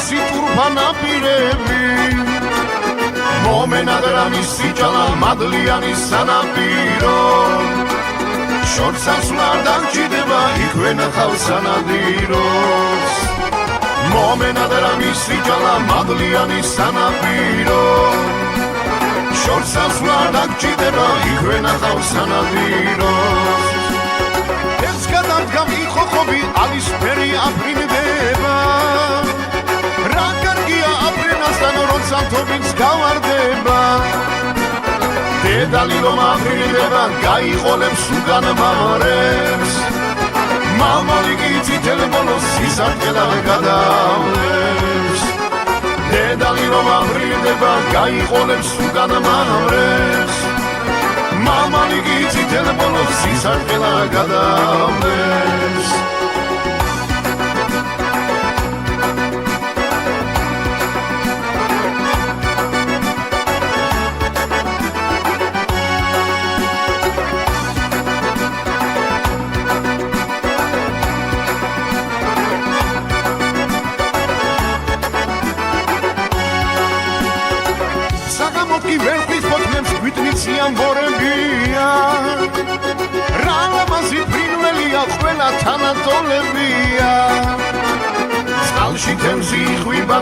მისი ტურფანაპირები მომენადრა მისი ჭალა მადლიანი სანაპირო შორსასვლა არ დამჭირდება იქვე ნახავ სანადიროს მომენადრა მისი ჭალა მადლიანი სანაპირო შორსასვლა არ დამჭირდება იქვე ნახავ სანადიროს ეს გადამდგა მიხოხობი ალისფერი აფრინდება რა კარგია აფრენასთან როცა თობიც გავარდება დედალი რომ აფრინდება გაიყოლებს უგან მამრებს მამალი კი წითელ ბოლოს სისარტყელად გადავლებს დედალი რომ აფრინდება გაიყოლებს უგან მამრებს მამალი კი წითელ ბოლოს სისარტყელად გადავლებს რა ლამაზი ფრინველია ყველა თანატოლებია წყალში თევზი ხვიბა